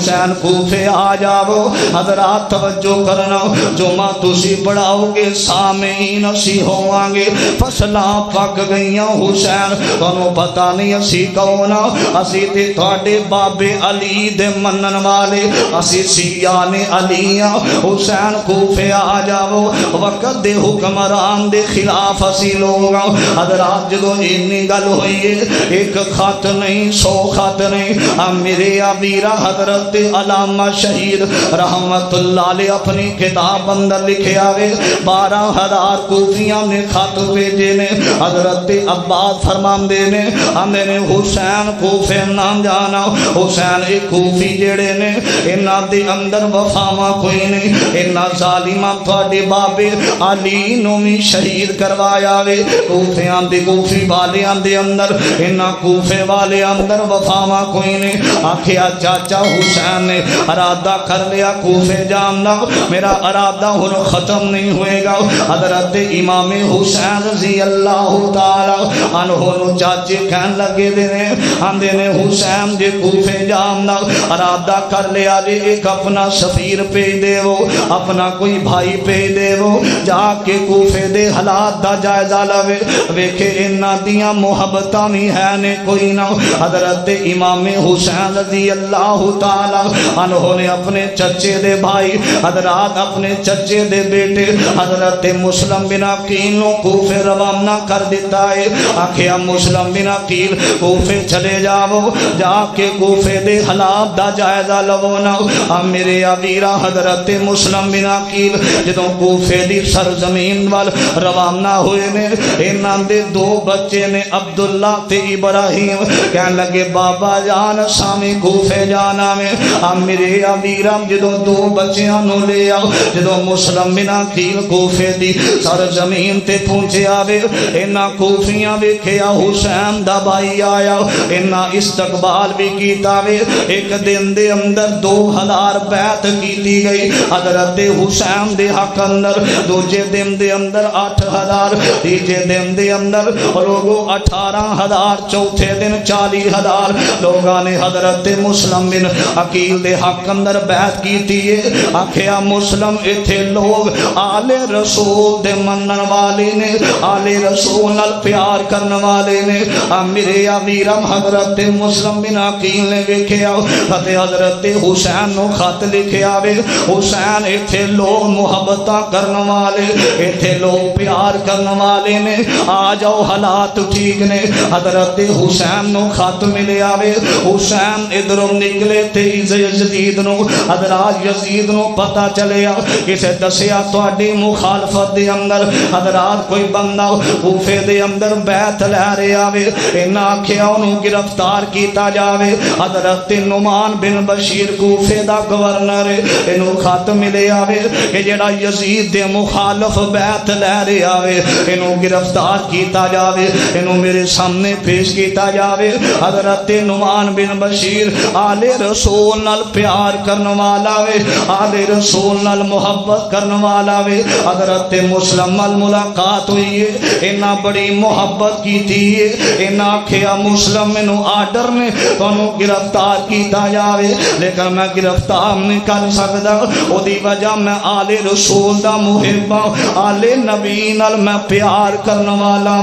حسین کوفے آ جاؤ. حضرات توجہ کرنا, جو ماں تسی پڑھاؤ گے سامعین اسی ہوواں گے. فصلاں پک گئیاں حسین تانوں پتہ نہیں اسی کون آ, اسی تے تواڈے بابے علی دے منن والے, اسی سیان علی آ. حسین کوفے آ جاؤ, وقت دے حکمران دے خلاف اسی لوگ آ. حضرات جدوں اینی گل ہوئی ہے, ایک خط نہیں 100 خط نہیں, میرے ویرا حضرت علامہ شہید رحمت اللہ علیہ اپنی کتاب اندر لکھے آوے 12,000 کوفیاں نے خط بھیجے نے. حضرت عباس فرماندے نے ہمیں نے حسین کوفے نہ جانا. حسین ایک کوفی جڑے نے انہاں دے اندر وفاواں کوئی نہیں, انہاں ظالماں تواڈے بابے علی نو بھی شہید کروایا وے. کوفیاں دے کوفی والیاں دے اندر انہاں کوفے والے اندر وفاواں کوئی نہیں. آکھیا چاچا حسین نے ارادہ کر لیا کوفے جانا, میرا ارادہ ہن ختم نہیں ہوئے گا. حضرت امام حسین رضی اللہ تعالی عنہ نو چاچے کہن لگے نے آندے نے حسین جے کوفے جانا ارادہ کر لیا جے ایک اپنا سفیر بھیج دیو, اپنا کوئی بھائی بھیج دیو, جا کے کوفے دے حالات دا جائزہ لوے, ویکھے انہاں دیاں محبتاں بھی ہے نے کوئی نہ. حضرت امام حسین رضی اللہ تعالی عنہ نے اپنے چچے دے بھائی حضرات اپنے چچے دے بیٹے حضرت مسلم بن عقیل نو کوفے روانہ کر دیتا ہے. آکھیا مسلم بن عقیل کوفے چلے جاؤ, جا کے کوفے دے حالات دا جائزہ لو نا. میرے ویرا حضرت مسلم بن عقیل جدوں کوفے دی سرزمین وال روانہ ہوئے نے, انہاں دے 2 بچے نے عبداللہ تے ابراہیم. کہن لگے بابا جان سامی کوفے جانا میں. میرے ویرا جدوں 2 بچیاں نو لے آؤ, جدوں مسلم بن عقیل کوفے دی سرزمین تے پہنچے آوے, انہاں کوفیاں ویکھیا حسین دا بھائی آیا, انہاں استقبال بھی کیتا وے. ایک دن دے اندر 2000 بیعت کیتی گئی حضرت حسین دے حق اندر. دوجے دن دے اندر 8000, تیجے دن دے اندر لوگوں 18000, چوتھے دن 40000 لوگاں نے حضرت مسلم بن عقیل دے حق اندر بیعت کیتی ہے. آکھیا مسلم ایتھے لوگ آل رسول دے منن والے نے, آل رسول نال پیار کرن والے نے. میرے ویرم حضرت مسلم بن عقیل نے ویکھیا تے حضرت حسین نو خط لکھیا وے, حسین ایتھے لوگ محبتاں کرن والے, ایتھے لوگ پیار کرن والے نے, آ جاؤ حالات ٹھیک نے. حضرت حسین نو خط ملیا وے. حسین ادھروں نکلے تے یزید نو حضرات یزید نو پتہ چلیا, کسے دسیا تواڈی مخالفت دے اندر حضرات کوئی بندہ کوفے دے اندر بیعت لے رہا وے. انہاں آکھیا اونوں گرفتار کیتا جاوے. حضرت نعمان بن بشیر کوفے دا گورنر, انہوں خط ملیا وے کہ جڑا یزید دے مخالف بیعت لے رہا وے انہوں گرفتار کیتا جاوے, انہوں میرے سامنے پیش کیتا جاوے. حضرت نعمان بن بشیر آل رسول نال پیار کرن والا وے, آل رسول نال محبت کرن والا وے. حضرت مسلم نال ملاقات ہوئی ہے, انہاں بڑی محبت کیتی ہے. انہاں آکھیا مسلم مینوں آرڈر نے تانوں گرفتار کیتا جاوے, لیکن میں گرفتار نہیں کر سکدا, او دی وجہ میں آل رسول دا محب ہاں, آل نبی نال میں پیار کرن والا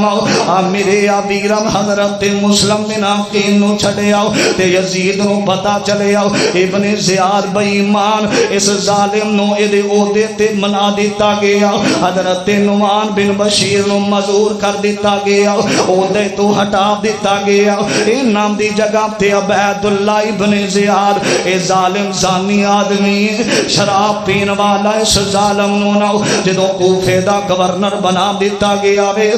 ہاں. میرے ویرم حضرت مسلم بن عقیل نو چھڈے آؤ تے یزید نو پتہ چلے آؤ ابن زیاد بے ایمان اس ظالم نو اے دے عہدے تے منا دیتا گیا. حضرت نعمان بن بشیر نو مزور کر دیتا گیا, عہدے تو ہٹا دیتا گیا. اے نام دی جگہ تے عبید اللہ ابن زیاد, اے ظالم زانی آدمی شراب پین والا اس ظالم نو نہ جدوں کوفے دا گورنر بنا دیتا گیا وے.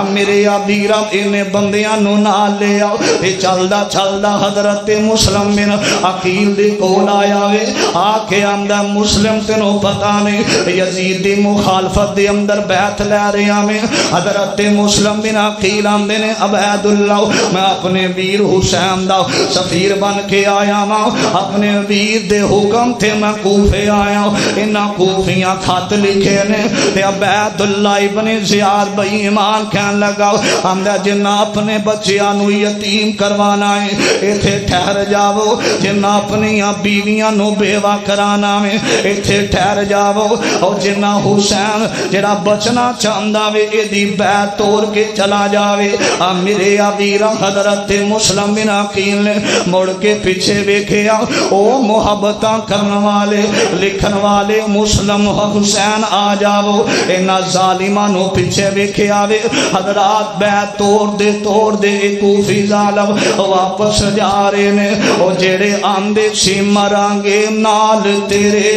میرے ویرم انہیں بندیاں نو نال لے آؤ. اے چلدا چلدا حضرت مسلم بن عقیل دے کول آیا وے. آ کے آندا مسلم تینوں پتہ نہیں یزید دی مخالفت دے اندر بیعت لے رہا میں. حضرت مسلم بن عقیل آندے نے عبید اللہ میں اپنے ویر حسین دا سفیر بن کے آیا ماں, اپنے ویر دے حکم تھے میں کوفے آیا. انہاں کوفیاں خط لکھے نے تے عبید اللہ ابن زیاد بے ایمان کہن لگا آندا جنہ اپنے بچیاں نو یتیم کروانا ہے ایتھے ٹھہر جاؤ, جنہ اپنے اپنی بیویاں نو بیوہ کرانا میں ایتھے ٹھہر جاؤ اور جنہ حسین جڑا بچنا چاہندا وے ایدی بیعت توڑ کے چلا جاوے میرے ویرا حضرت مسلم بن عقیل نے مڑ کے پیچھے ویکھیا او محبتاں کرن والے لکھن والے مسلم حسین آ جاؤ انہاں ظالماں نو پیچھے ویکھیا وے حضرات بیعت توڑ دے کوفی ظالم واپس جا رہے نے او جڑے آندے سی مرانگے نال تیرے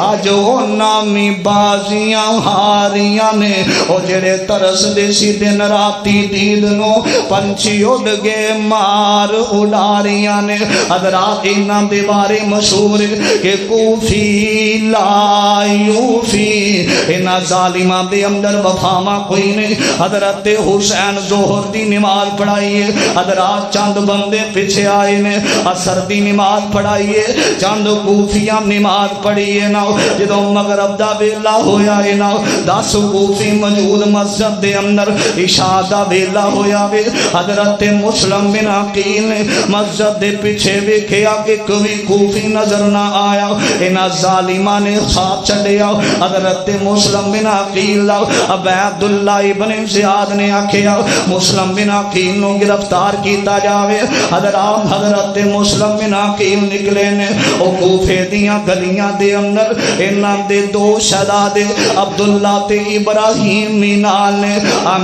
اج او نامی بازیاں ہاریاں نے او جڑے ترس دے سی دن راتی دید نو پنچھی اڑ گئے مار اڑاریاں نے حضرات انہاں دے بارے مشہور کہ کوفی لا یوفی انہاں ظالماں دے اندر وفاواں کوئی نہیں حضرت حسین ظہر دی نماز پڑھائیے حضرات چند بندے پیچھے آئے نے عصر دی نماز پڑھائیے چند کوفیاں نماز پڑھیے نا جدوں مغرب دا ویلا ہویا ہے نا 10 کوفی موجود مسجد دے اندر عشاء دا ویلا ہویا وے حضرت مسلم بن عقیل نے مسجد دے پیچھے ویکھیا کہ کوئی کوفی نظر نہ آیا انہاں ظالماں نے ساتھ چھڈیا حضرت مسلم بن عقیل اب عبداللہ ابن زیاد نے آکھیا مسلم بن عقیل نو گرفتار کیتا جاوے حضرت مسلم بن عقیل نکلے نے او کوفے دیاں گلیاں دے اندر انہاں دے 2 شہزادے عبداللہ تے ابراہیم مینال نے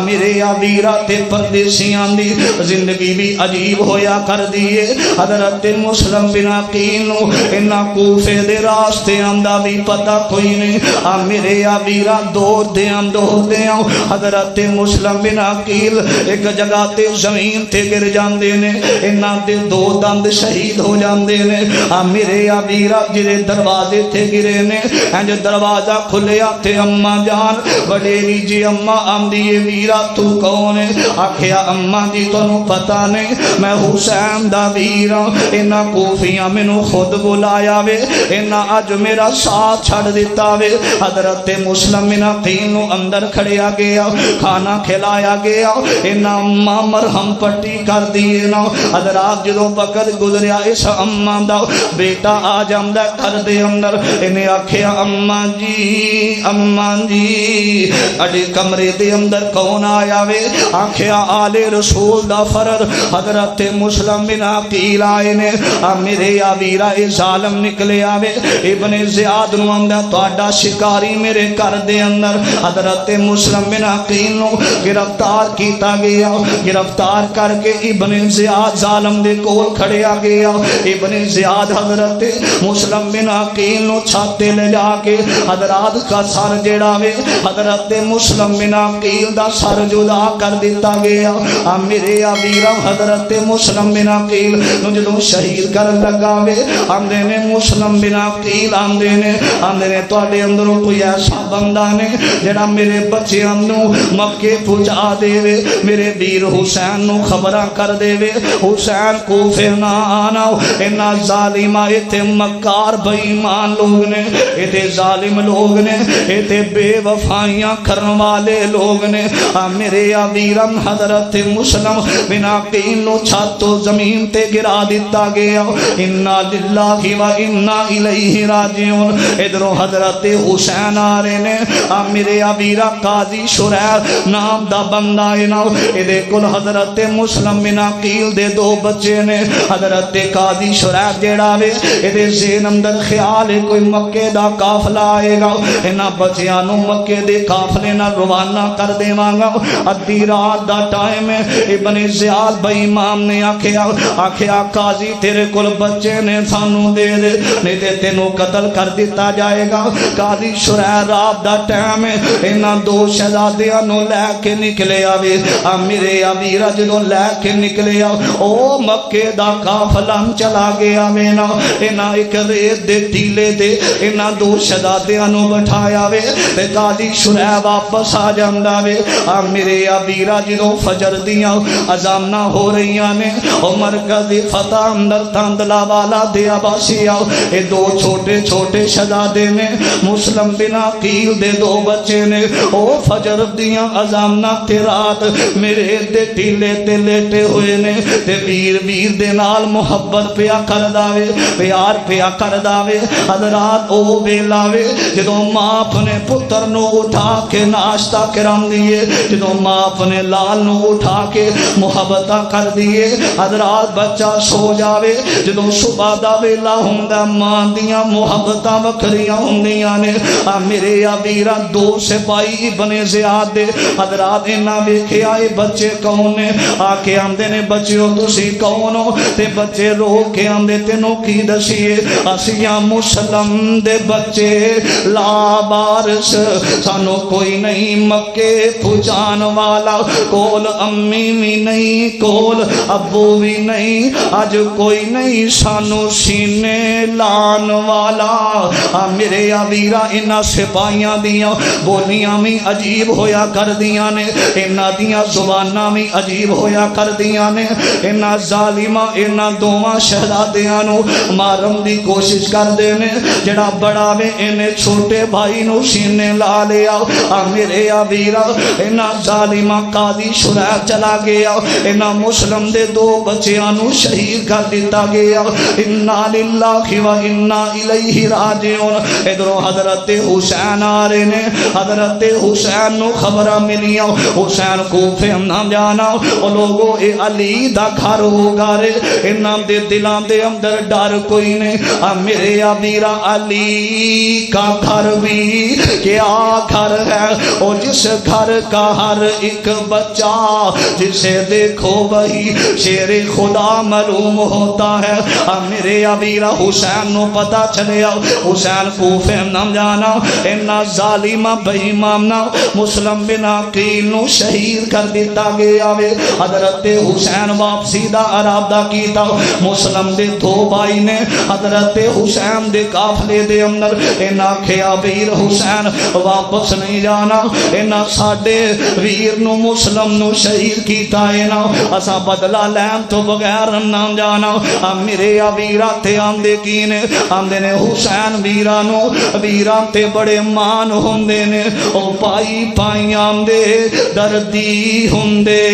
میرے ویرا تے پردیسیاں دی زندگی بھی عجیب ہویا کر دیئے حضرت مسلم بن عقیل نو انہاں کوفے دے راستے آندا بھی پتہ کوئی نہیں میرے ویرا دور دیاں حضرت مسلم بن عقیل ایک جگہ تے زمین تے گر جاندے نے انہاں دے 2 دند شہید ہو جاندے نے میرے ویرا جڑے دروازے تے گرے نے انج دروازہ کھلیا تے اماں جان وڈیری جی اماں آندی ویرا تو کون ہے آکھیا اماں جی تانوں پتہ نہیں میں حسین دا ویرا انہاں کوفیاں مینوں خود بلایا وے انہاں اج میرا ساتھ چھڑ دیتا وے حضرت مسلم بن عقیل نو اندر کھڑیا گیا کھانا کھلایا گیا انہاں اماں مرہم پٹی کر دیے نا حضرات جدوں وقت گزریا اس اماں دا بیٹا آ جاندا گھر دے اندر انہیں آکھیا اماں جی اڈے کمرے دے اندر کون آیا وے آکھیا آل رسول دا فرر حضرت مسلم بن عقیل آئے نے میرے ویرا اے ظالم نکلے آوے ابن زیاد نو آندا تہاڈا شکاری میرے گھر دے اندر حضرت مسلم بن عقیل نو گرفتار کیتا گیا گرفتار کر کے ابن زیاد ظالم دے کول کھڑیا گیا ابن زیاد حضرت مسلم بن عقیل نو چھاتے لے جا کے حضرات کا سر جڑا وے حضرت مسلم بن عقیل دا سر جدا کر دیتا گیا میرے ویرا حضرت مسلم بن عقیل نو جدوں شہید کر لگا وے آندے نے مسلم بن عقیل آندے نے تواڈے اندروں کوئی ایسا بندہ نے جڑا میرے بچیاں نو مکے پہنچا دے وے میرے ویر حسین نو خبراں کر دے وے حسین کوفے نہ آنا انہاں ظالماں ایتھے مکار بے ایمان لوگ نے ایتھے ظالم لوگ نے ایتھے بے وفائیاں کرن والے لوگ نے میرے ویرم حضرت مسلم بن عقیل نو چھاتو زمین تے گرا دیتا گیا انا للہ و انا الیہ راجعون ادھروں حضرت حسین آ رہے نے میرے ویرا قاضی شریر نام دا بندہ نا ادھے کل حضرت مسلم بن عقیل دے 2 بچے نے حضرت قاضی شریر جیڑا وے ادھے ذہن اندر خیال ہے کوئی مکے دا قافلہ آئے گا انہاں بچیاں نو مکے دے قافلے نہ روانہ کر دیواں گا ادھی رات دا ٹائم ہے ابن زیاد بے امام نے آکھیا قاضی تیرے کول بچے نے سانو دے دے نہیں تے تینوں قتل کر دیتا جائے گا قاضی شریر رات دا ٹائم ہے انہاں 2 شہزادیاں نو لے کے نکلے آوے میرے ویرا جدوں لے کے نکلے او مکے دا قافلہ چلا گیا میں نا انہاں ایک ریت دے ٹیلے دے انہاں 2 شہزادیاں نو بٹھایا وے تے قاضی شریر واپس آ جاندا وے میرے ویرا جدوں فجر دیاں اذاناں ہو رہیاں نے او مرکز فتح اندر تاندلا والا دیا باسی آؤ اے 2 چھوٹے چھوٹے شہزادے نے مسلم بن عقیل دے 2 بچے نے او فجر دیاں اذاناں تے رات میرے دے ٹیلے تے لیٹے ہوئے نے تے ویر دے نال محبت پیا کردا وے پیار پیا کردا وے حضرات او ویلا وے جدوں ماں اپنے پتر نو اٹھا کے ناشتہ کرام دیے جدوں ماں اپنے لال نو اٹھا کے محبتہ کر دیے حضرات بچہ سو جاوے جدوں صبح دا ویلا ہوندا ماں دیاں محبتاں وکھریاں ہوندیاں نے میرے ابیرا دو سپاہی ابن زیاد دے حضرات انہاں ویکھیا اے بچے کون نے آ کے آندے نے بچیو تسی کون ہو تے بچے رو کے آندے تینوں کی دسیے اسیاں مسلم دے بچے لا بارش سانو کوئی نہیں مکے پہنچان والا کول امی بھی نہیں کول ابو بھی نہیں آج کوئی نہیں سانو سینے لان والا میرے ویرا انہاں سپاہیاں دیاں بولیاں بھی عجیب ہویا کر دیاں نے انہاں دیاں زباناں بھی عجیب ہویا کر دیاں نے انہاں ظالماں انہاں دوواں شہزادیاں نو مارن دی کوشش کر دے نے جڑا بڑا وے انہیں چھوٹے بھائی نو سینے لا لیا میرے ویرا انہاں ظالماں قاضی شرح چلا گیا انہاں مسلم دے دو بچیاں نو شہید کر دیتا گیا انا للہ و انا الیہ راجعون ادھروں حضرت حسین آ رہے نے حضرت حسین نو خبرہ ملیاں حسین کوفے نہ جانا او لوگو اے علی دا گھر ہوگا رے انہاں دے دلان دے اندر ڈر کوئی نہیں میرے ویرا علی کا گھر بھی کیا گھر ہے اور جس گھر کا ہر ایک بچہ جسے دیکھو وہی شیر خدا معلوم ہوتا ہے میرے ویرا حسین نو پتا چلے حسین کوفے نہ جانا انہاں ظالمہ بے ایمانہ مسلم بن عقیل نو شہید کر دیتا گیا وے حضرت حسین واپسی دا ارادہ کیتا مسلم دے دو بھائی نے حضرت حسین دے قافلے دے اندر انہاں کھیا ویر حسین واپس نہیں جانا انہاں ساڈے ویر نو مسلم نو شہید کیتا انہاں اساں بدلہ لین تو بغیر نہ جانا میرے ویرا تے آندے کینے آندے نے حسین ویرانو ویران تے بڑے مان ہوندے نے او پائی پائیاں دے دردی ہوندے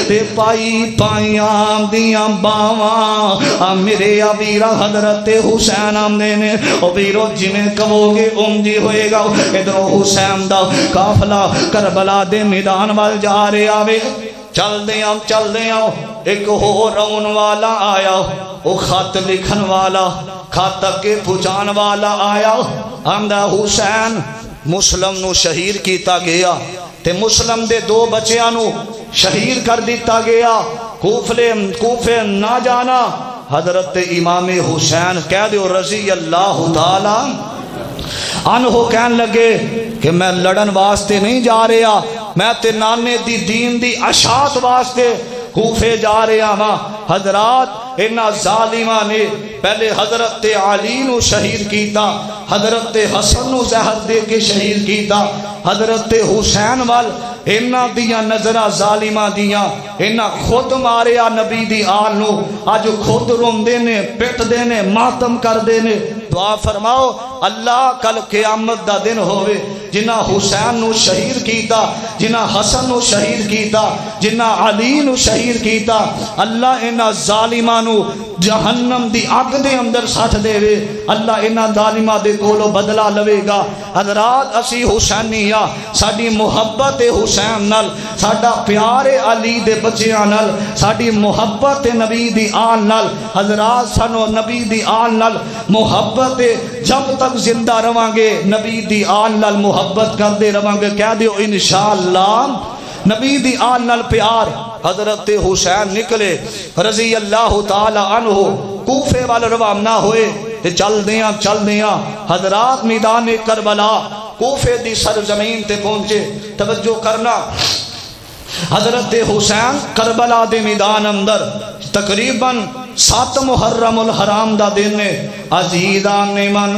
تے پائی پائیاں دیاں باواں میرے ویرا حضرت حسین آندے نے او ویرو جنہیں کہو گے اونجی ہوئے گا ادھروں حسین دا قافلہ کربلا دے میدان وال جا رہے آوے چل دیاں ایک ہو رون والا آیا او خط لکھن والا خط کے پہنچان والا آیا آمدہ حسین مسلم نو شہید کیتا گیا تے مسلم دے دو بچیاں نو شہید کر دیتا گیا کوفے نہ جانا حضرت امام حسین کہہ دیو رضی اللہ تعالی عنہ کہن لگے کہ میں لڑن واسطے نہیں جا رہا میں تے نانے دی دین دی اشاعت واسطے کوفے جا رہا ہاں حضرات انہاں ظالماں نے پہلے حضرت علی نو شہید کیتا حضرت حسن نو زہر دے کے شہید کیتا حضرت حسین وال انہاں دیاں نظرہ ظالماں دیاں انہاں خود ماریا نبی دی آل نو آج خود رون دینے پٹ دینے ماتم کر دینے دعا فرماؤ اللہ کل قیامت دا دن ہوئے جنہ حسین نو شہید کیتا جنہ حسن نو شہید کیتا جنہ علی نو شہید کیتا اللہ انہاں ظالماں نو جہنم دی آگ دے اندر ساتھ دے وے اللہ انہاں ظالماں دے کولو بدلہ لوے گا حضرات اسی حسینیہ ساڑی محبت حسین نل ساڑا پیار علی دے بچیاں نل ساڑی محبت نبی دی آل نل حضرات سانو نبی دی آل نل محبت جب تک زندہ روانگے نبی دی آل نل محبت کر دے روانگے کہہ دیو انشاءاللہ نبی دی آل نل پیار حضرت حسین نکلے رضی اللہ تعالی عنہ کوفے والے روانہ ہوئے تے چل دیاں حضرات میدان کربلا کوفے دی سرزمین تے پہنچے توجہ کرنا حضرت حسین کربلا دے میدان اندر تقریباً 7 محرم الحرام دا دن نے عزیزان من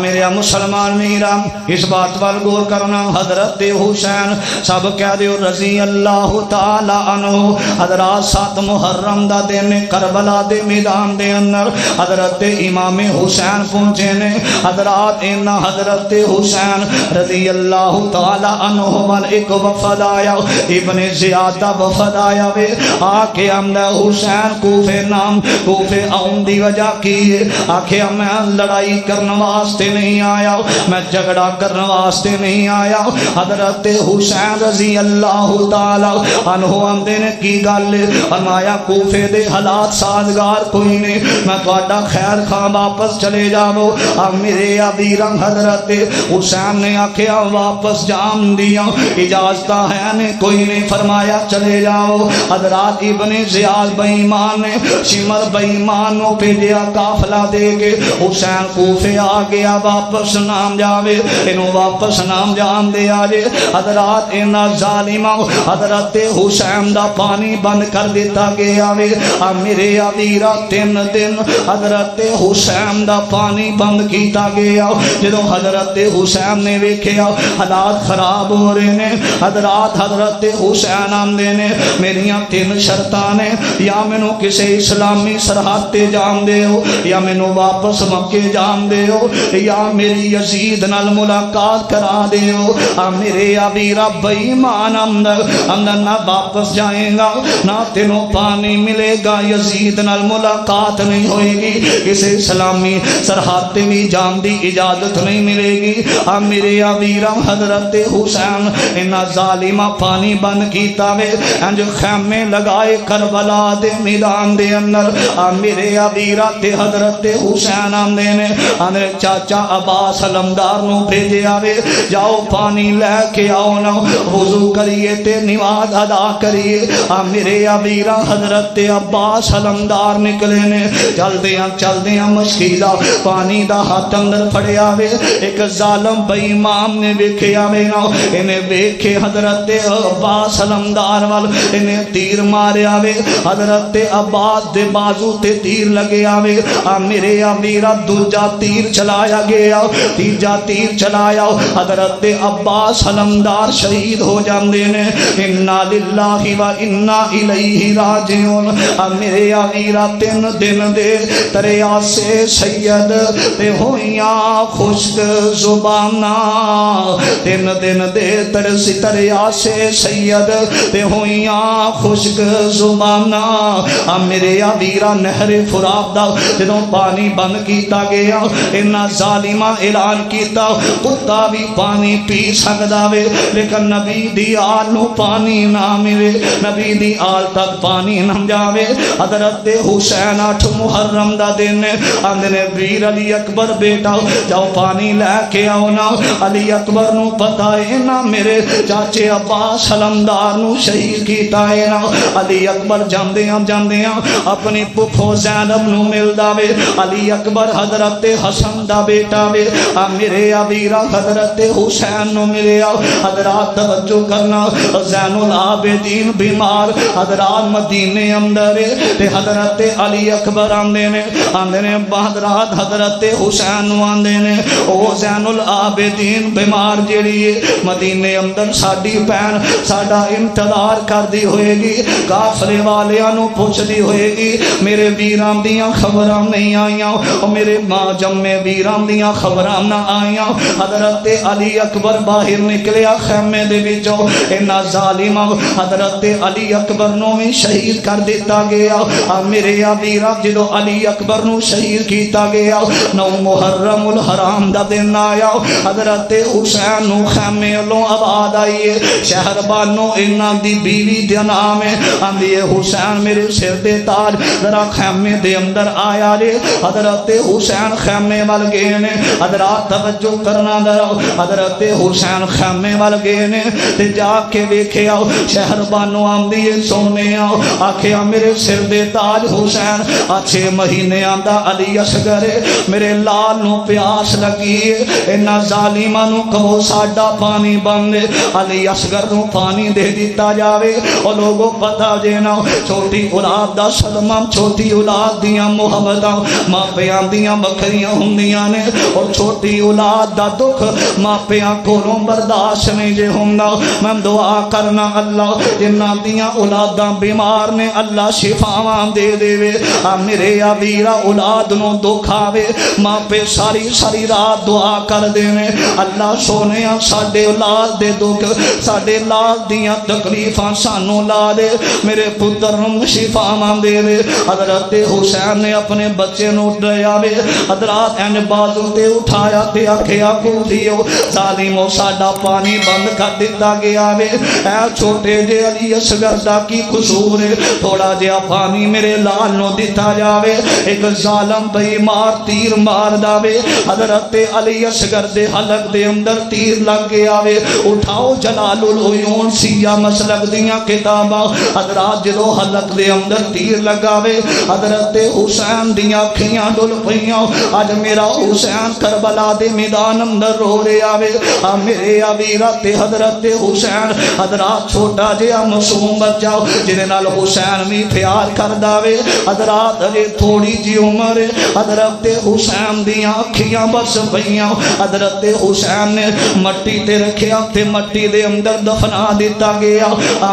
میرے مسلمان میرام اس بات وال غور کرنا حضرت حسین سب کہہ دیو رضی اللہ تعالی عنہ حضرات 7 محرم دا دن کربلا دے میدان دے اندر حضرت امام حسین پہنچے نے حضرات انہا حضرت حسین رضی اللہ تعالی عنہ وال ایک وفد آیا ابن زیادہ وفد آیا وے آکے امدہ حسین کوفے نام کوفے آن دی وجہ کی ہے؟ آکھیا میں لڑائی کرنے واسطے نہیں آیا، میں جھگڑا کرنے واسطے نہیں آیا۔ حضرت حسین رضی اللہ تعالی عنہ آندے نے کی گل؟ فرمایا کوفے دے حالات سازگار کوئی نہیں، میں تہاڈا خیر خواہ واپس چلے جاؤ۔ میرے ابیرم حضرت حسین نے آکھیا واپس جان دیا، اجازت ہے نہیں کوئی نہیں، فرمایا چلے جاؤ۔ حضرات ابن زیاد بے ایمان نے شمر بے ایمان نو بھیجیا قافلہ دے کے، حسین کوفے آ گیا، واپس نام جاوے، انہوں واپس نام جان دے آجے۔ حضرات انہا ظالمہ حضرت حسین دا پانی بند کر دیتا گیا وے۔ میرے ابیرہ 3 دن حضرت حسین دا پانی بند کیتا گیا۔ جدو حضرت حسین نے ویکھیا حالات خراب ہو رہے نے، حضرت حسین آمدے نے میریاں 3 شرطاں نے، یا مینو کسے اسلامی سرحد تے جان دے ہو، یا مینو واپس مکے جان دے ہو، یا میری یزید نال ملاقات کرا دے ہو۔ میرے ابیرہ بے ایمان اندر نہ واپس جائیں گا، نہ تینوں پانی ملے گا، یزید نال ملاقات نہیں ہوئے گی، کسے اسلامی سرحد تے بھی جان دی اجازت نہیں ملے گی۔ میرے ابیرہ حضرت حسین انہا ظالمہ پانی بند کیتا وے، انج خیمے لگائے کربلا دے میدان دے اندر۔ میرے ابیرہ تے حضرت حسین آمدے نے اندر چاچا عباس علمدار نو بھیجے آوے، جاؤ پانی لے کے آؤ نا، وضو کریے تے نماز ادا کریے۔ میرے ابیرہ حضرت عباس علمدار نکلے نے، چل دیاں مشکیلہ پانی دا ہاتھ اندر پھڑے آوے۔ ایک ظالم بے ایمان نے ویکھے آوے نا، انہیں ویکھے حضرت عباس علمدار وال انہیں تیر مارے آوے، حضرت عباس دے بازو تے تیر لگے آوے۔ میرے ابیرہ دوجا تیر چلایا گیا، تیجا تیر چلایا، حضرت عباس علمدار شہید ہو جاندے نے۔ انا للہ و انا الیہ راجعون۔ میرے ابیرہ 3 دن دے دریا سے سید تے ہویاں خشک زبانہ، 3 دن دے ترسی دریا سے سید تے ہویاں خشک زبانہ۔ میرے ابیرہ نہر فرات دا جدوں پانی بند کیتا گیا، انہاں ظالمہ اعلان کیتا کتا بھی پانی پی سکدا وے، لیکن نبی دی آل نو پانی نہ ملے، نبی دی آل تک پانی نہ جاوے۔ حضرت حسین 8 محرم دا دن آندے ویر علی اکبر بیٹا جاؤ پانی لے کے آؤ نا۔ علی اکبر نو پتا ہے نا میرے چاچے عباس علمدار نو شہید کیتا ہے نا۔ علی اکبر جاندیاں اپنی پھپھو زینب نو ملدا وے۔ علی اکبر حضرت حسن دا بیٹا وے۔ میرے ابیرہ حضرت حسین نو ملیا۔ حضرات توجہ کرنا، زین العابدین بیمار حضرات مدینے اندر تے حضرت علی اکبر آندے نے بہادرات حضرت حسین نو آندے نے او زین العابدین بیمار جیڑی مدینے اندر ساڈی بہن ساڈا انتظار کردی ہوئے گی، قافلے والیاں نو پوچھدی ہوئے گی میرے ویراں دیاں خبراں نہیں آئیاں، او میرے ماں جمے ویراں دیاں خبراں نہ آئیاں۔ حضرت علی اکبر باہر نکلیا خیمے دے وچوں، انہاں ظالماں حضرت علی اکبر نو بھی شہید کر دیتا گیا۔ میرے ابیرہ جدو علی اکبر نو شہید کیتا گیا، 9 محرم الحرام دا دن آیا، حضرت حسین نو خیمے لوں آواز آئیے، شہر بانو انہاں دی بیوی دے نام ہے، آندی حسین میرے سر دے تاج ذرا خیمے دے اندر آیا رے۔ حضرت حسین خیمے وال گئے نے، حضرات توجہ کرنا ذرا، حضرت حسین خیمے وال گئے نے تے جا کے ویکھیا شہر بانو آندی سونے آکھیا میرے سر دے تاج حسین 6 مہینے آندا علی اصغر میرے لال نو پیاس لگی، انہاں ظالماں نو کہو ساڈا پانی بند، علی اصغر نو پانی دے دیتا جاوے۔ او لوگوں پتہ جینا چھوٹی اولاد دا صدمہ، چھوٹی اولاد دیاں محبتاں ماں پیاں دیاں بکریاں ہوندیاں نے، اور چھوٹی اولاد دا دکھ ماں پیاں کولوں برداشت نہیں جے ہوندا۔ میں دعا کرنا اللہ جنہاں دیاں اولاداں بیمار نے اللہ شفاواں دے دے وے۔ میرے ابیرہ اولاد نو دکھ آوے ماں پہ ساری رات دعا کر دینے، اللہ سونے ساڈے اولاد دے دکھ ساڈے اولاد دیاں تکلیفاں سانو لا دے، میرے پتر نو شفاواں دے دے۔ حضرت حسین نے اپنے بچے نو ڈرایا وے حضرات این بازو تے اٹھایا تے آکھیا کوفیو ظالمو ساڈا پانی بند کر دتا گیا وے اے چھوٹے جے علی اصغر دا کی قصور ہے تھوڑا جہا پانی میرے لال نو دتا جاوے ایک ظالم بے مار تیر مار داوے حضرت علی اصغر دے حلق دے اندر تیر لگ گیا وے اٹھاؤ جلال العیون سیاہ مسلک دیاں کتاباں حضرات جدو حلق دے اندر تیر لگا وے حضرت حسین دیاں کھیاں ڈل پئیاں اج میرا حسین کربلا دے میدان اندر رو رہا وے میرے ابیرا تے حضرت حسین حضرات چھوٹا جہا معصوم بچہ جنے نال حسین بھی پیار کردا وے حضرات اجے تھوڑی جی عمر حضرت حسین دیاں اکھیاں بس پئیاں حضرت حسین نے مٹی تے رکھیا تے مٹی دے اندر دفنا دیتا گیا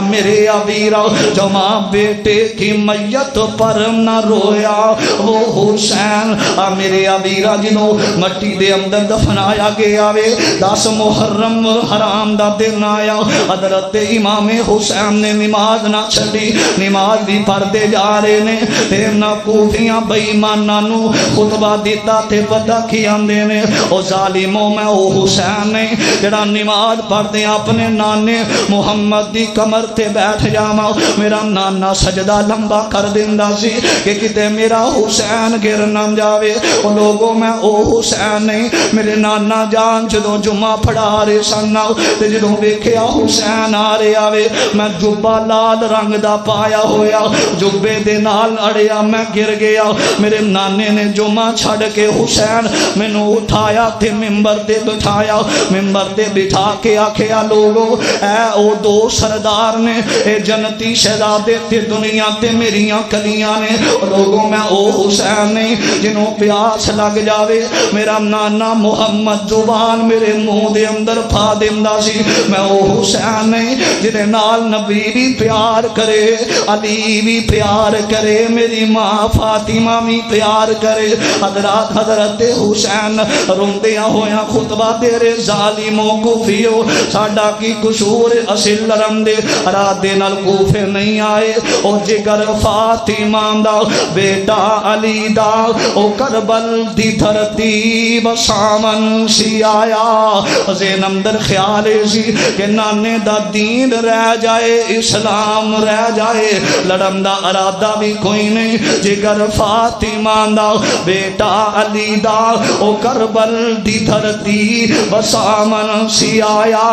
میرے ابیرا جو ماں بیٹے کی میت پر نہ رویا وہ حسین میرے ابیرا جنوں مٹی دے اندر دفنایا گیا وے 10 محرم حرام دا دن آیا حضرت امام حسین نے نماز نہ چھڈی نماز بھی پڑھتے جا رہے نے تے نہ کوفیاں بے ایماناں نو خطبہ دیتا تے پتہ کی آندے نے او ظالموں میں او حسین نے جڑا نماز پڑھدے اپنے نانے محمد دی کمر تے بیٹھ جاواں میرا نانا سجدہ لمبا کر دیندا سی کہ کتے میرا حسین گر نہ جاوے او لوگوں میں او حسین نے میرے نانا جان جدوں جمعہ پڑھا رہے سن تے جدوں ویکھیا حسین آ رہا وے میں جبہ لال رنگ دا پایا ہویا جبے دے نال اڑیا میں گر گیا میرے نانے نے جمعہ چھڑ کے حسین مینوں اٹھایا تے ممبر تے بٹھایا ممبر تے بٹھا کے آکھیا لوگو اے او دو سردار نے اے جنتی شہزادے تے دنیا تے میریاں کلیاں نے لوگوں میں او حسین نے جنوں پیاس لگ جاوے میرا نانا محمد زبان میرے منہ دے اندر پھا دیندا سی میں او حسین نے جنے نال نبی بھی پیار کرے علی بھی پیار کرے میری ماں فاطمہ بھی پیار کرے حضرت حسین روندیاں ہویاں خطبہ تیرے ظالموں کوفیو ساڈا کی قصور اصل لرم دے ارادے نال کوفے نہیں آئے او جگر فاطمہ دا بیٹا علی دا او کربل دی دھرتی بسامن سی آیا زینم در خیال سی کہ نانے دا دین رہ جائے اسلام رہ جائے لڑم دا ارادہ بھی کوئی نہیں جگر فاطمہ دا بیٹا علی دا او کربل دی دھرتی بسامن سی آیا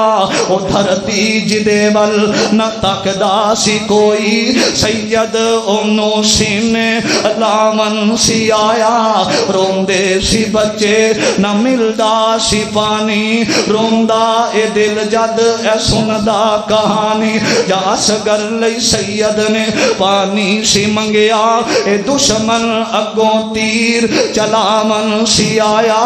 او دھرتی جدے ول نہ تکدا سی کوئی سید انو سینے لامن سی آیا روندے سی بچے نہ ملدا سی پانی روندا اے دل جد اے سندا کہانی جاس گر لئی سید نے پانی سی منگیا اے دشمن اگوں تیر چلا من سی آیا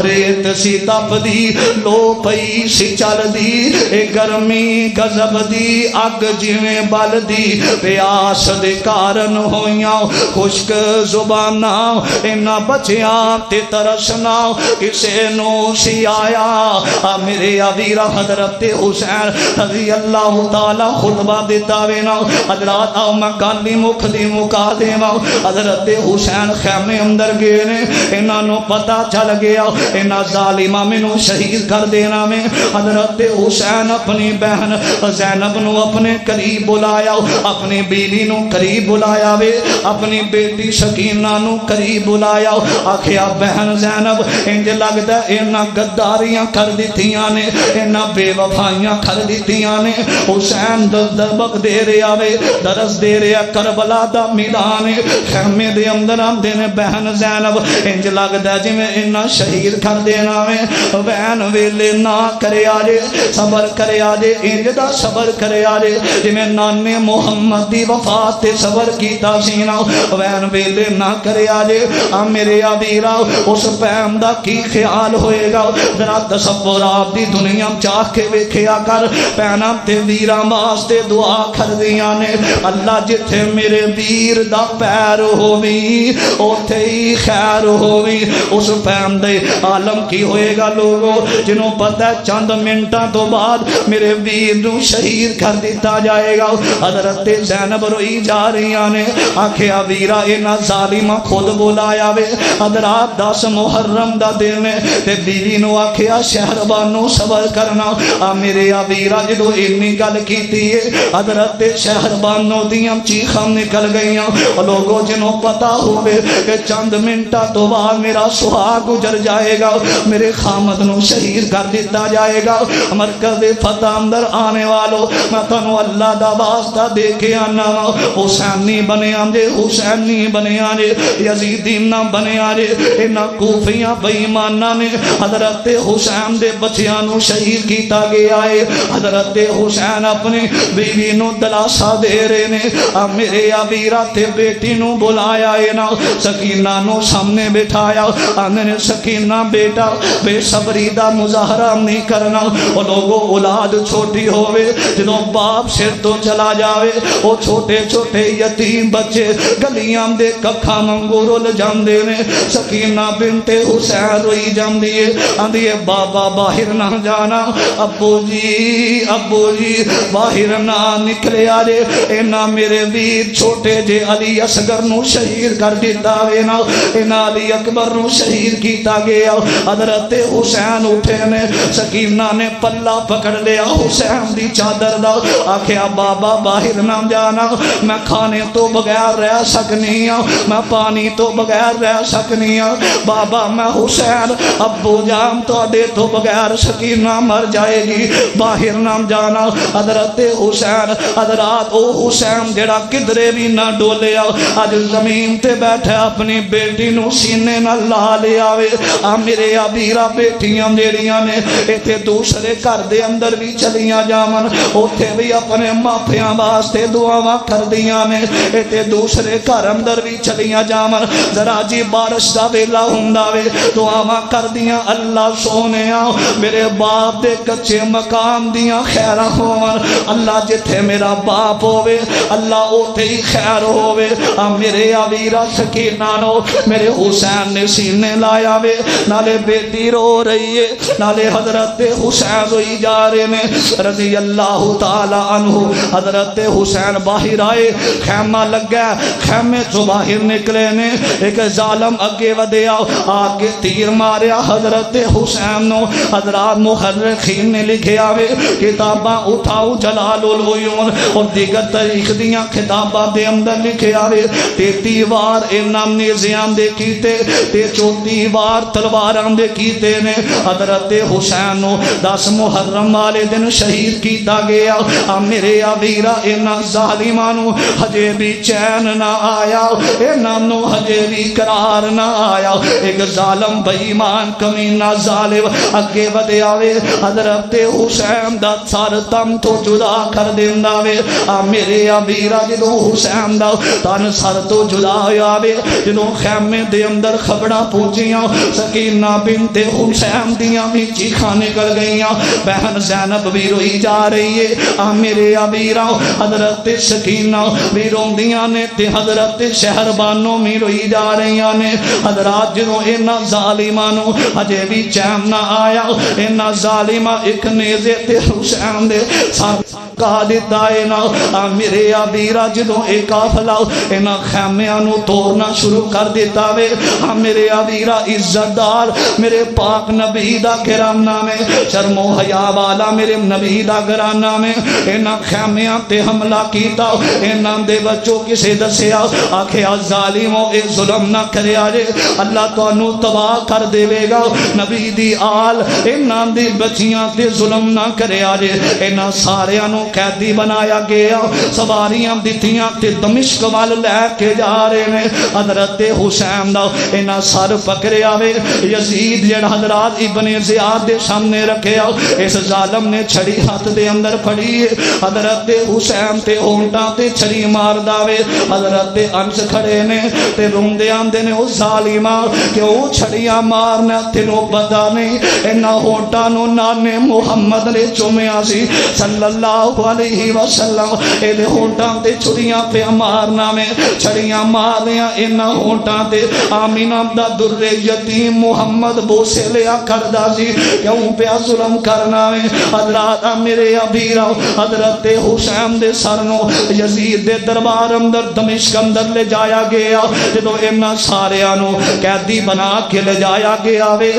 ریت سی تپ دی لو پئی سی چل دی اے گرمی غضب دی اگ جویں بل دی پیاس دے کارن ہویاں خشک زباناں انہاں بچیاں تے ترسنا کسے نو سی آیا میرے ابیرا حضرت حسین رضی اللہ تعالی خطبہ دیتا وینا حضرات آؤ میں گالی مکھ دی مکا دیوا حضرت حسین خیمے اندر گئے نے انہاں نو پتہ چل گیا انہاں ظالمہ مینوں شہید کر دینا میں حضرت حسین اپنی بہن زینب نو اپنے قریب بلایا اپنی بیوی نو قریب بلایا وے اپنی بیٹی سکینہ نو قریب بلایا آکھیا بہن زینب انج لگدا انہاں غداریاں کر دتیاں نے انہاں بے وفائیاں کر دتیاں نے حسین دبک دے رہا وے درس دے رہا کربلا دا میدان خیمے دے اندر آندے نے بہن زینب انج لگدا جویں انہاں شہید کر دینا وے وین ویلے نہ کرے آجے صبر کرے آجے انج دا صبر کرے آجے جویں نانے محمد دی وفات تے صبر کیتا سینا وین ویلے نہ کرے آجے میرے ابیرا اس پیم دا کی خیال ہوئے گا ذرا تصور آپ دی دنیا چاہ کے ویکھیا کر پینا تے ویرا واسطے دعا کر دیاں نے اللہ جتھے میرے ویر دا پیر ہووی اوتھے ہی خیر ہووی اس پیم دے عالم کی ہوئے گا لوگوں جنہوں پتہ ہے چند منٹاں تو بعد میرے ویر نو شہید کر دیتا جائے گا حضرت زینب روئی جا رہی نے آکھیا ویرا اینا ظالمہ خود بولایا وے حضرات 10 محرم دا دن تے بیوی نو آکھیا شہربانو صبر کرنا میرے ویرا جدو اینی گل کیتی ہے حضرت شہربانو دیاں چیخاں نکل گئیاں لوگوں جنوں پتا ہوئے کہ چند منٹا تو بعد میرا سہاگ گزر جائے گا میرے خامد نو شہید کر دیتا جائے گا مرکز فتح اندر آنے والو میں تنو اللہ دا واسطہ دے کے آنا حسینی بنے آنجے حسینی بنے آنجے یزیدی نہ بنے آنجے انہا کوفیاں بیمانہ نے حضرت حسین دے بچیانو شہید کیتا گیا ہے حضرت حسین اپنی بیوی نو دلاسا دے رہے نے میرے ویرا تے بیٹی نو بلایا ہے نا سکینہ نو سامنے بٹھایا آنے نے سکینہ بیٹا بے صبری دا مظاہرہ نہیں کرنا وہ لوگوں اولاد چھوٹی ہوئے جنہوں باپ سر تو چلا جاوے وہ چھوٹے چھوٹے یتیم بچے گلیاں دے ککھا منگورو لجام دینے سکینہ بنت حسین روئی جام دیئے آندھئے بابا باہر نہ جانا ابو جی باہر نہ نکلے آجے اینا میرے ویر چھوٹے جے علی اصغر نو شہید کر دیتا وینا اینا علی اکبر نو شہید کیتا گیا حضرت حسین اٹھے نے سکینہ نے پلہ پکڑ لیا حسین دی چادر دا آکھیا بابا باہر نہ جانا میں کھانے تو بغیر رہ سکنی ہوں میں پانی تو بغیر رہ سکنی ہوں بابا میں حسین ابو جان تو دے تو بغیر سکینہ مر جائے گی باہر نہ جانا حضرت حسین حضرات او حسین جڑا کدرے بھی نہ ڈولے آج زمین تے بیٹھے اپنی بیٹی نو سینے نہ لا لے آوے میرے ویرا بیٹیاں جیڑیاں نے ایتھے دوسرے گھر دے اندر بھی چلیاں جامن اوتھے بھی اپنے ماپیاں واسطے دعاواں کر دیاں نے ایتھے دوسرے گھر اندر بھی چلیاں جامن ذرا جی بارش دا ویلا ہوندا وے دعاواں کر دیاں اللہ سونےاں میرے باپ دے کچے مقام دیاں خیراں ہون اللہ جتھے میرا باپ ہووے اللہ اوتھے ہی خیر ہووے میرے ویرا سکینہ نو میرے حسین نے سینے لایا وے نالے بیٹی رو رہی ہے نالے حضرت حسین روئی جا رہے نے رضی اللہ تعالی عنہ حضرت حسین باہر آئے خیمہ لگ گیا خیمے تو باہر نکلے نے ایک ظالم اگے ودیا آگے تیر ماریا حضرت حسین نو حضرات محرخین نے لکھے آوے کتاباں اٹھاؤ جلال العیون اور دیگر تاریخ دیاں کتاباں دے اندر لکھے آوے 33 وار انام نیزیان دے کیتے 34 وار تلواران دے کیتے نے حضرت حسین نو 10 محرم والے دن شہید کیتا گیا میرے ویرا اینا ظالمانو ہجے بھی چین نہ آیا اینا نو ہجے بھی قرار نہ آیا ایک ظالم بیمان کمینہ ظالم اگے ودے آوے حضرت حسین دا سار تم تو جدا کر دیندہ وے میرے ویرا جدو حسین دا تن سر تو جدا آوے جدو خیمے دے اندر خبرہ پوچھیاں سکینہ بنت حسین دیاں بھی چیخاں نکل گئیاں بہن زینب بھی روئی جا رہی ہے میرے ویرا حضرت سکینہ بھی روندیاں نے تے حضرت شہربانوں بھی روئی جا رہیاں نے حضرات جنہوں اینا ظالمانوں ہجے بھی چین نہ آیا اینا ظالمہ ایک نیزے تے حسین دے سار کا دیتا اینا میرے ویرا جنہوں ایک کافلا اینا خیمیانوں توڑنا شروع کر دیتا وے میرے ویرا عزت دار میرے پاک نبی دا گرانہ میں شرم و حیا والا میرے نبی دا گرانہ میں اینا خیمیاں تے حملہ کیتا اینا دے بچوں کسے دسیا آکھیا ظالموں اے ظلم نہ کرے آجے اللہ تو انو تباہ کر دے وے گا نبی دی آل اینا دے بچیاں تے ظلم نہ کرے آجے اینا سارے انو قیدی بنایا گیا سواریاں دیتیاں تے دمشق وال لے کے جا رہے نے حضرت حسین دا اینا سر پکڑے آوے یزید جڑ حضرات ابن زیاد دے سامنے رکھے آو اس ظالم نے چھڑی ہاتھ دے اندر پھڑی حضرت حسین تے ہونٹاں تے چھڑی مار داوے حضرت انس کھڑے نے تے روندے آندے نے اس ظالمہ کہ وہ چھڑیاں مارنا تینوں پتا نہیں اینا ہونٹاں نو نانے محمد نے چومیا سی صلی اللہ علیہ وسلم ایلے ہونٹاں تے چھڑیاں پہ مارنا میں چھڑیاں مارنیاں اینا ہونٹاں تے آمینہ دا در یتیم محمد بوسے لیا کردہ سی کیوں پہ ظلم کرنا میں حضرات میرے ابیرہ حضرت حسین دے سرنو یزید دے دربار اندر دمشق اندر لے جایا گیا جدو انہاں ساریاں نو قیدی بنا کے لے جایا گیا وے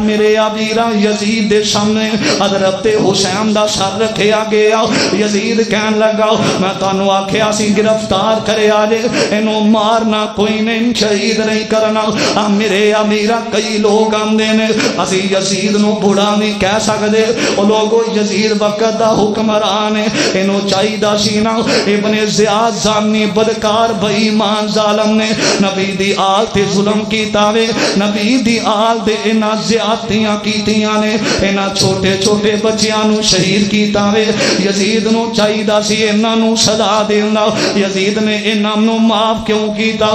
میرے ابیرا یزید دے سامنے حضرت حسین دا سر رکھیا گیا یزید کہن لگا میں تانوں آکھیا سی گرفتار کرے آجے انہوں مارنا کوئی نہیں شہید نہیں کرنا میرے امیرہ کئی لوگ آمدے نے اسی یزید نو بڑا نہیں کہہ سکدے او لوگو یزید وقت دا حکمران ہے انہوں چاہی دا سینا ابن زیاد زانی بدکار بے ایمان ظالم نے نبی دی آل تے ظلم کی تاوے نبی دی آل دے انہاں زیادتیاں کیتیاں نے انہاں چھوٹے چھوٹے بچیاں نو شہید کی تاوے یزید نو چاہی دا سی انہاں نو صدا دینا یزید نے انہاں نو معاف کیوں کیتا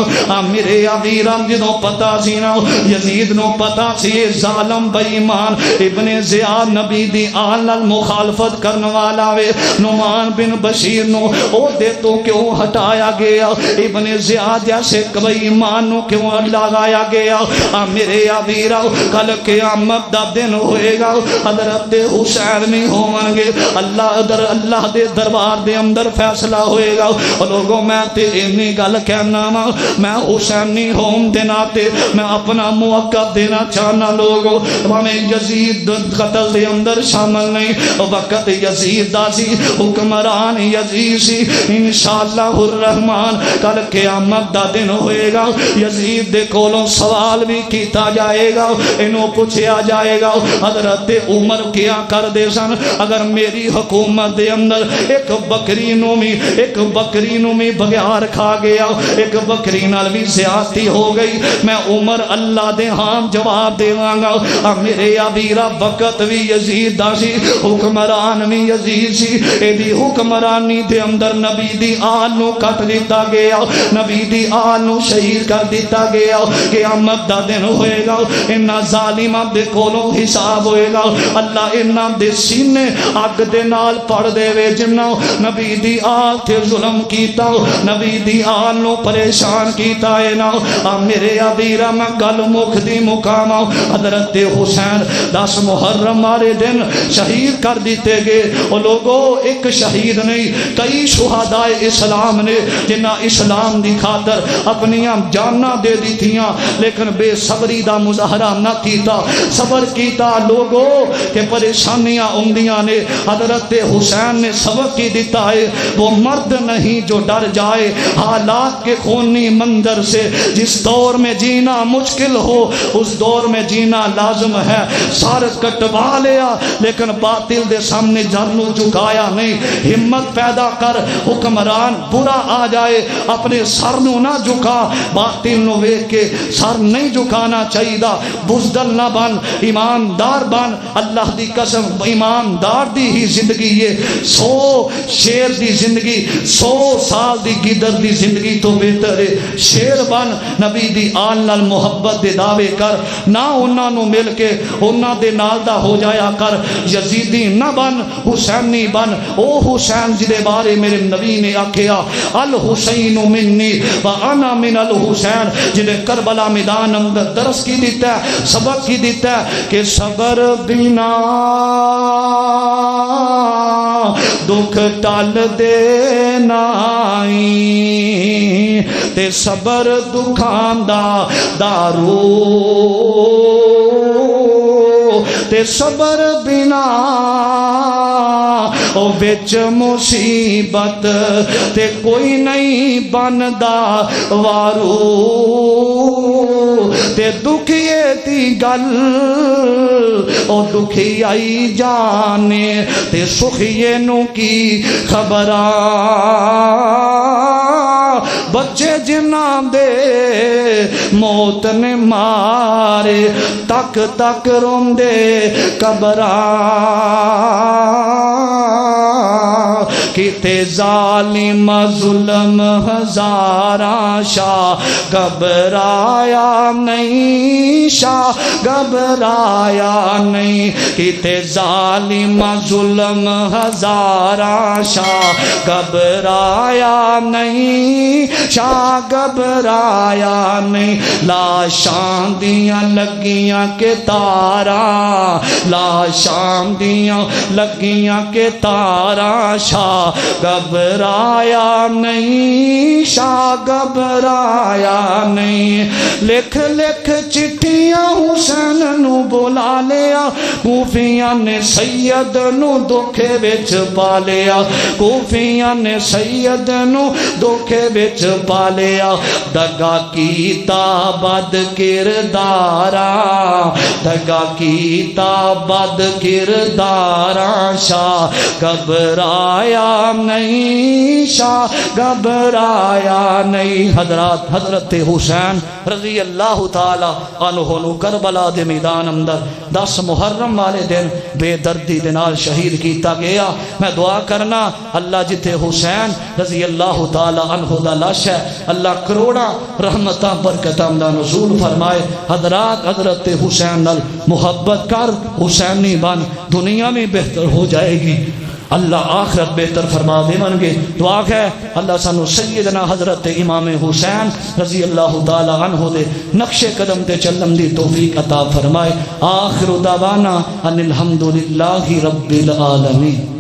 میرے عبیرام جدوں پتا سی نا یزید نو پتا سی ظالم بے ایمان ابن زیاد نبی دی آل نال مخالفت کرن والا وے نعمان بن بشیر نو او دے تو کیوں ہٹایا گیا ابن زیاد جیسے بے ایمان نو کیوں لگایا گیا میرے عبیرام کل قیامت دا دن ہوئے گا حضرت حسین نہیں ہوں گے اللہ دے دربار دے اندر فیصلہ ہوئے گا لوگوں میں تے انی گل کہنا میں حسین نہیں ہوں دینا تے میں اپنا موقع دینا چاہنا لوگوں ہمیں یزید قتل دے اندر شامل نہیں وقت یزید دا سی حکمران یزید سی انشاءاللہ الرحمن کل قیامت دا دن ہوئے گا یزید دے کولوں سوال بھی کیتا جائے گا انہوں پوچھیا جائے گا حضرت عمر کیا کر دے سن اگر میری حکومت دے اندر ایک بکری نو میں بغیار کھا گیا ایک بکری نال بھی زیادتی ہو گئی میں عمر اللہ دے ہاں جواب دے گا میرے عبیرہ وقت بھی یزید دا سی حکمران بھی یزید سی ایدی حکمرانی دے اندر نبی دی آل نو کٹ دیتا گیا نبی دی آل نو شہید کر دیتا گیا قیامت دا دن ہوئے گا انہا ظالمہ دے کولوں حساب ہوئے گا اللہ انہا دے سینے آگ دے نال پڑھ دے وے جنہ نبی دی آل تے ظلم کیتا نبی دی آل نو پریشان کیتا ہے نا میرے عبیرہ میں گل مکھ دی مقام حضرت حسین 10 محرم مارے دن شہید کر دیتے گے اور لوگوں ایک شہید نہیں کئی شہداء اسلام نے جنہ اسلام دی خاطر اپنیاں جاننا دے دی تھیاں لیکن بے صبری دا مظاہرہ نہ کیتا صبر کیتا لوگوں کہ پریشانیاں اندیاں نے حضرت حسین نے سبق کی دیتا ہے وہ مرد نہیں جو ڈر جائے حالات کے خونی منظر سے جس دور میں جینا مشکل ہو اس دور میں جینا لازم ہے سار کٹوا لیا لیکن باطل دے سامنے جانو جھکایا نہیں ہمت پیدا کر حکمران برا آ جائے اپنے سر نو نہ جھکا باطل نو ویکھ کے سر نہیں جھکانا چاہیے بزدل نہ بن ایماندار بن اللہ دی قسم ایماندار دی ہی زندگی ہے 100 شیر دی زندگی 100 سال دی گدر دی زندگی تو بہتر ہے شیر بن نبی دی آل نال محبت دے دعوے کر نہ انہاں نو مل کے انہاں دے نال دا ہو جایا کر یزیدی نہ بن حسینی بن او حسین جدے بارے میرے نبی نے آکھیا الحسین منی وانا من الحسین جدے کربلا میدان اندر درس کی دیتا ہے سبق کی دیتا ہے کہ صبر بنا دکھ ٹال دے نائی تے صبر دکھان دا دارو تے صبر بنا او وچ مصیبت تے کوئی نہیں بندا وارو تے دکھیے تی گل او دکھی آئی جانے تے سخیے نو کی خبراں بچے جنہاں دے موت نے مارے تک تک روندے قبراں کتے ظالم ظلم ہزاراں شاہ گھبرایا نہیں شاہ گھبرایا نہیں کتے ظالم ظلم ہزاراں شاہ گھبرایا نہیں شاہ گھبرایا نہیں لاشاں دیاں لگیاں کے تاراں لاشاں دیاں لگیاں کے تاراں شاہ شاہ گھبرایا نہیں، شاہ گھبرایا نہیں، لکھ لکھ چٹھیاں حسین نو بلا لیا، کوفیاں نے سید نو دکھے وچ پا لیا، کوفیاں نے سید نو دکھے وچ پا لیا، دگا کیتا بد کردارا، دگا کیتا بد کردارا، شاہ گھبرایا نہیں، شاہ گھبرایا نہیں۔ حضرات حضرت حسین رضی اللہ تعالی عنہ نو کربلا دے میدان اندر 10 محرم والے دن بے دردی دے نال شہید کیتا گیا۔ میں دعا کرنا اللہ جتے حسین رضی اللہ تعالی عنہ دا لاش ہے اللہ کروڑا رحمتاں برکتاں دا نزول فرمائے۔ حضرات حضرت حسین نال محبت کر، حسینی بن، دنیا میں بہتر ہو جائے گی، اللہ آخرت بہتر فرما دے من گے۔ دعا ہے اللہ سانو سیدنا حضرت امام حسین رضی اللہ تعالی عنہ دے نقش قدم تے چلن دی توفیق عطا فرمائے۔ آخر دعوانا ان الحمدللہ رب العالمین۔